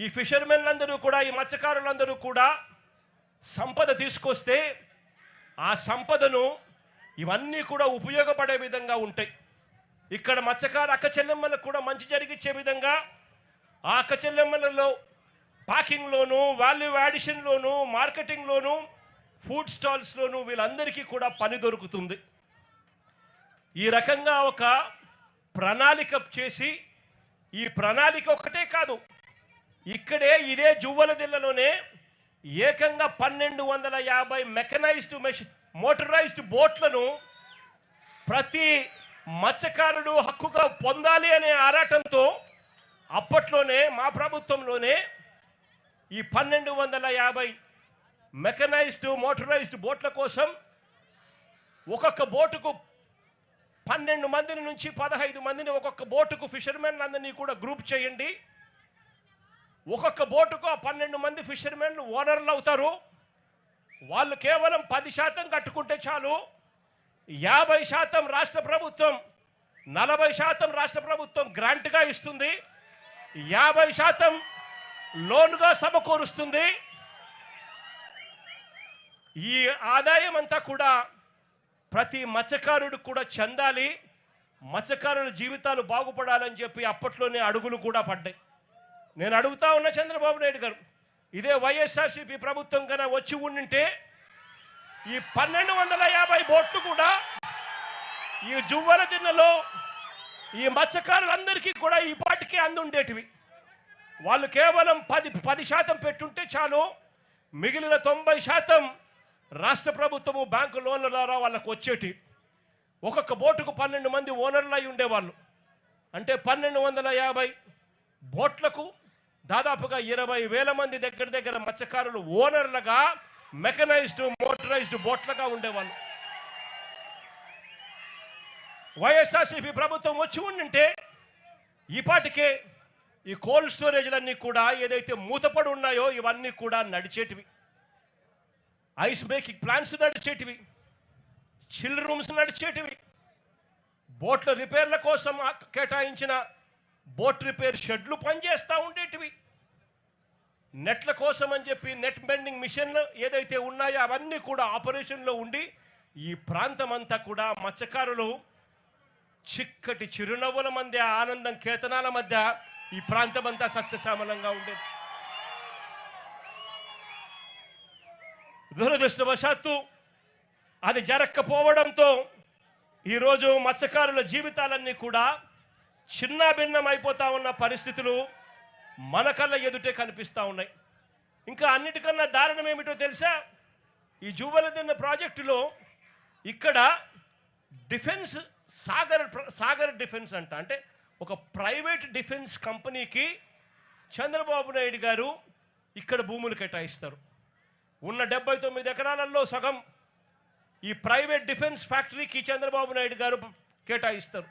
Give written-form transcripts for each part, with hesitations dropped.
ఈ ఫిషర్మెన్లందరూ కూడా, ఈ మత్స్యకారులందరూ కూడా సంపద తీసుకొస్తే ఆ సంపదను ఇవన్నీ కూడా ఉపయోగపడే విధంగా ఉంటాయి. ఇక్కడ మత్స్యకారు అక్క చెల్లెమ్మలకు కూడా మంచి జరిగించే విధంగా ఆ అక్క చెల్లెమ్మలలో పాకింగ్లోను, వాల్యూ యాడిషన్లోను, మార్కెటింగ్లోను, ఫుడ్ స్టాల్స్లోను వీళ్ళందరికీ కూడా పని దొరుకుతుంది. ఈ రకంగా ఒక ప్రణాళిక చేసి, ఈ ప్రణాళిక ఒక్కటే కాదు, ఇక్కడే ఇదే జువ్వలదిల్లలోనే ఏకంగా 1250 మెకనైజ్డ్ మోటరైజ్డ్ బోట్లను ప్రతి మత్స్యకారుడు హక్కుగా పొందాలి అనే ఆరాటంతో అప్పట్లోనే మా ప్రభుత్వంలోనే ఈ 1250 మెకనైజ్డ్ మోటరైజ్డ్ బోట్ల కోసం ఒక్కొక్క బోటుకు 12 మందిని నుంచి 15 మందిని ఒక్కొక్క బోటుకు ఫిషర్మెన్ అందరినీ కూడా గ్రూప్ చేయండి. ఒక్కొక్క బోటుకు ఆ 12 మంది ఫిషర్మెన్లు ఓనర్లు అవుతారు. వాళ్ళు కేవలం 10% కట్టుకుంటే చాలు. 50% రాష్ట్ర ప్రభుత్వం, 40% రాష్ట్ర ప్రభుత్వం గ్రాంట్గా ఇస్తుంది, 50% లోన్గా సమకూరుస్తుంది. ఈ ఆదాయం అంతా కూడా ప్రతి మత్స్యకారుడు కూడా చెందాలి, మత్స్యకారుల జీవితాలు బాగుపడాలని చెప్పి అప్పట్లోనే అడుగులు కూడా పడ్డాయి. నేను అడుగుతా ఉన్న చంద్రబాబు నాయుడు గారు, ఇదే వైఎస్ఆర్సీపీ ప్రభుత్వం కన్నా వచ్చి ఉండింటే ఈ 1250 బోట్లు కూడా ఈ జువ్వలదిన్నెలో ఈ మత్స్యకారులందరికీ కూడా ఈ పాటికి అందుండేటివి. వాళ్ళు కేవలం 10% పెట్టుంటే చాలు, మిగిలిన 90% రాష్ట్ర ప్రభుత్వము బ్యాంకు లోన్ల ద్వారా వాళ్ళకు వచ్చేటి. ఒక్కొక్క బోటుకు 12 మంది ఓనర్లు అయి ఉండేవాళ్ళు. అంటే 1250 బోట్లకు దాదాపుగా 20,000 మంది దగ్గర మత్స్యకారులు ఓనర్లుగా, మెకనైజ్డ్ మోటరైజ్డ్ బోట్లుగా ఉండేవాళ్ళు. వైఎస్ఆర్సీపీ ప్రభుత్వం వచ్చి ఉండింటే ఈపాటికే ఈ కోల్డ్ స్టోరేజ్లన్నీ కూడా ఏదైతే మూతపడి ఉన్నాయో ఇవన్నీ కూడా నడిచేటివి. ఐస్ మేకింగ్ ప్లాంట్స్ నడిచేటివి, చిల్ రూమ్స్ నడిచేటివి, బోట్ల రిపేర్ల కోసం కేటాయించిన బోట్ రిపేర్ షెడ్లు పనిచేస్తూ ఉండేటివి. నెట్ల కోసం అని చెప్పి నెట్ బెండింగ్ మిషన్లు ఏదైతే ఉన్నాయో అవన్నీ కూడా ఆపరేషన్లో ఉండి ఈ ప్రాంతం అంతా కూడా మత్స్యకారులు చిక్కటి చిరునవ్వుల మధ్య, ఆనందం కేతనాల మధ్య ఈ ప్రాంతం అంతా సస్యశ్యామలంగా ఉండేది. దురదృష్టవశాత్తు అది జరగకపోవడంతో ఈరోజు మత్స్యకారుల జీవితాలన్నీ కూడా చిన్నాభిన్నం అయిపోతా ఉన్న పరిస్థితులు మన కళ్ళ ఎదుటే కనిపిస్తూ ఉన్నాయి. ఇంకా అన్నిటికన్నా దారుణం ఏమిటో తెలుసా? ఈ జువ్వలదిన్నె ప్రాజెక్టులో ఇక్కడ డిఫెన్స్ సాగర్ డిఫెన్స్ అంటే ఒక ప్రైవేట్ డిఫెన్స్ కంపెనీకి చంద్రబాబు నాయుడు గారు ఇక్కడ భూములు కేటాయిస్తారు. ఉన్న 79 ఎకరాలలో సగం ఈ ప్రైవేట్ డిఫెన్స్ ఫ్యాక్టరీకి చంద్రబాబు నాయుడు గారు కేటాయిస్తారు.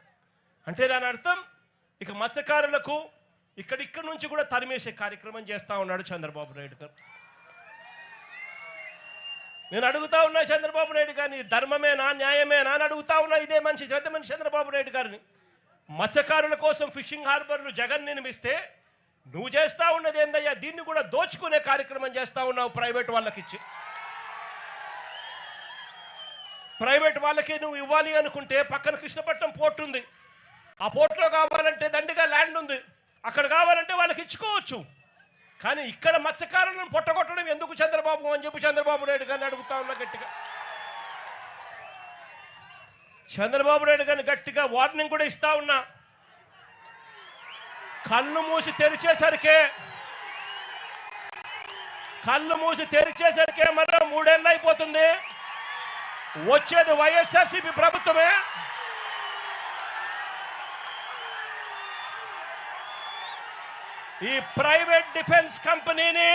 అంటే దాని అర్థం ఇక మత్స్యకారులకు ఇక్కడి నుంచి కూడా తరిమేసే కార్యక్రమం చేస్తూ ఉన్నాడు చంద్రబాబు నాయుడు గారు. నేను అడుగుతా ఉన్నా చంద్రబాబు నాయుడు గారిని, ధర్మమేనా, న్యాయమేనా అని అడుగుతా ఉన్నా ఇదే మనిషి చంద్రబాబు నాయుడు గారిని. మత్స్యకారుల కోసం ఫిషింగ్ హార్బర్లు జగన్ నిర్మిస్తే నువ్వు చేస్తూ ఉన్నది ఏందయ్యా? దీన్ని కూడా దోచుకునే కార్యక్రమం చేస్తూ ఉన్నావు ప్రైవేట్ వాళ్ళకి ఇచ్చి. ప్రైవేట్ వాళ్ళకి నువ్వు ఇవ్వాలి అనుకుంటే పక్కన కృష్ణపట్నం పోర్ట్ ఉంది, ఆ పోర్ట్లో కావాలంటే దండిగా ల్యాండ్ ఉంది, అక్కడ కావాలంటే వాళ్ళకి ఇచ్చుకోవచ్చు. కానీ ఇక్కడ మత్స్యకారులను పొట్టగొట్టడం ఎందుకు చంద్రబాబు అని చెప్పి చంద్రబాబు నాయుడు గారిని అడుగుతా ఉన్నా గట్టిగా. చంద్రబాబు నాయుడు గారిని గట్టిగా వార్నింగ్ కూడా ఇస్తా ఉన్నా. కళ్ళు మూసి తెరిచేసరికే మరో 3 ఏళ్ళు అయిపోతుంది. వచ్చేది వైఎస్ఆర్సీపీ ప్రభుత్వమే. ఈ ప్రైవేట్ డిఫెన్స్ కంపెనీని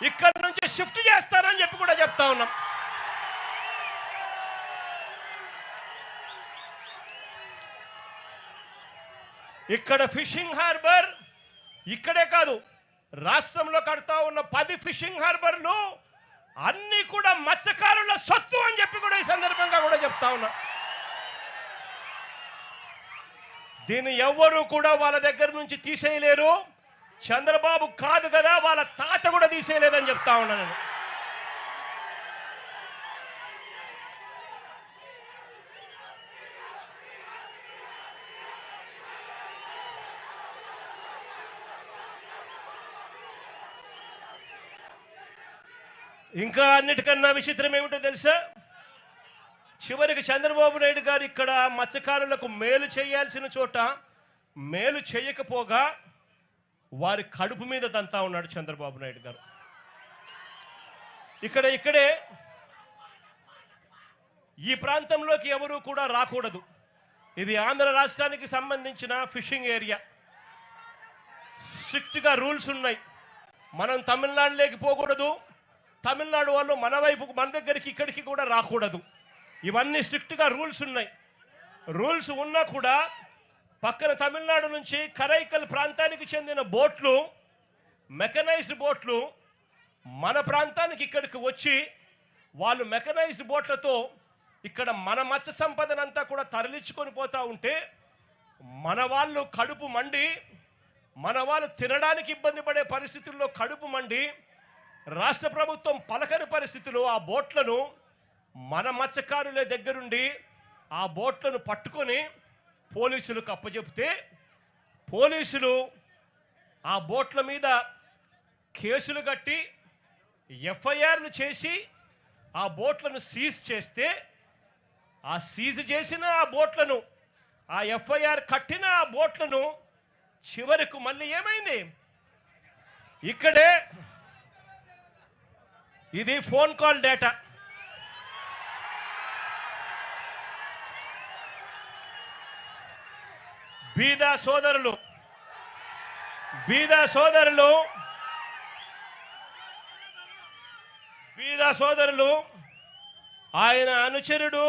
ఇక్కడి నుంచి షిఫ్ట్ చేస్తారని చెప్పి కూడా చెప్తా ఉన్నాం. ఇక్కడ ఫిషింగ్ హార్బర్ ఇక్కడే కాదు, రాష్ట్రంలో కడతా ఉన్న 10 ఫిషింగ్ హార్బర్లు అన్నీ కూడా మత్స్యకారుల సొత్తు అని చెప్పి కూడా ఈ సందర్భంగా కూడా చెప్తా ఉన్నా. దీన్ని ఎవ్వరూ కూడా వాళ్ళ దగ్గర నుంచి తీసేయలేరు. చంద్రబాబు కాదు కదా, వాళ్ళ తాత కూడా తీసేయలేదని చెప్తా ఉన్నాను నేను. ఇంకా అన్నిటికన్నా విచిత్రం ఏమిటో తెలుసా? చివరికి చంద్రబాబు నాయుడు గారు ఇక్కడ మత్స్యకారులకు మేలు చేయాల్సిన చోట మేలు చేయకపోగా వారి కడుపు మీద తంతా ఉన్నాడు చంద్రబాబు నాయుడు గారు. ఇక్కడే ఈ ప్రాంతంలోకి ఎవరు కూడా రాకూడదు. ఇది ఆంధ్ర రాష్ట్రానికి సంబంధించిన ఫిషింగ్ ఏరియా. స్ట్రిక్ట్గా రూల్స్ ఉన్నాయి. మనం తమిళనాడులోకి పోకూడదు, తమిళనాడు వాళ్ళు మన వైపుకు మన దగ్గరికి ఇక్కడికి కూడా రాకూడదు. ఇవన్నీ స్ట్రిక్ట్గా రూల్స్ ఉన్నాయి. రూల్స్ ఉన్నా కూడా పక్కన తమిళనాడు నుంచి కరైకల్ ప్రాంతానికి చెందిన బోట్లు, మెకనైజ్డ్ బోట్లు మన ప్రాంతానికి ఇక్కడికి వచ్చి వాళ్ళు మెకనైజ్డ్ బోట్లతో ఇక్కడ మన మత్స్య సంపదనంతా కూడా తరలించుకొని పోతూ ఉంటే మన వాళ్ళు కడుపు మండి, మన వాళ్ళు తినడానికి ఇబ్బంది పడే పరిస్థితుల్లో కడుపు మండి రాష్ట్ర ప్రభుత్వం పలకని పరిస్థితుల్లో ఆ బోట్లను మన మత్స్యకారుల దగ్గరుండి ఆ బోట్లను పట్టుకొని పోలీసులకు అప్పచెప్తే పోలీసులు ఆ బోట్ల మీద కేసులు కట్టి ఎఫ్ఐఆర్లు చేసి ఆ బోట్లను సీజ్ చేస్తే ఆ సీజ్ చేసిన ఆ బోట్లను, ఆ ఎఫ్ఐఆర్ కట్టిన ఆ బోట్లను చివరకు మళ్ళీ ఏమైంది? ఇక్కడే ఇది ఫోన్ కాల్ డేటా. బీదా సోదరులు ఆయన అనుచరుడు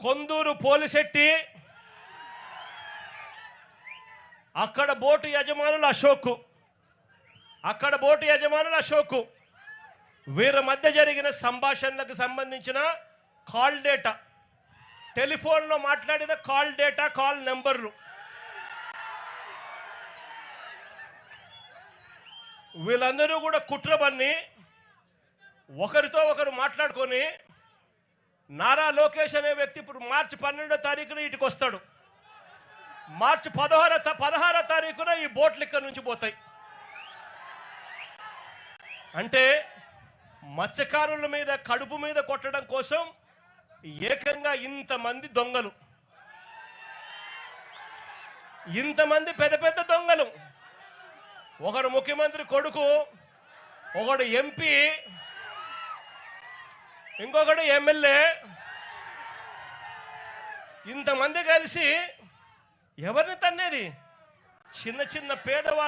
కొందూరు పోలిశెట్టి, అక్కడ బోటు యజమానులు అశోక్, వీరి మధ్య జరిగిన సంభాషణలకు సంబంధించిన కాల్ డేటా, టెలిఫోన్లో మాట్లాడిన కాల్ డేటా, కాల్ నెంబర్లు, వీళ్ళందరూ కూడా కుట్రబన్ని ఒకరితో ఒకరు మాట్లాడుకొని నారా లోకేష్ అనే వ్యక్తి ఇప్పుడు మార్చి 12వ తారీఖున ఇటుకు వస్తాడు. మార్చి 16వ తారీఖున ఈ బోట్లు ఇక్కడ నుంచి పోతాయి. అంటే మత్స్యకారుల మీద కడుపు మీద కొట్టడం కోసం ఏకంగా ఇంతమంది దొంగలు, ఇంతమంది పెద్ద దొంగలు, ఒకడు ముఖ్యమంత్రి కొడుకు, ఒకడు ఎంపీ, ఇంకొకడు ఎమ్మెల్యే, ఇంతమంది కలిసి ఎవరిని తన్నేది? చిన్న పేదవాళ్ళు.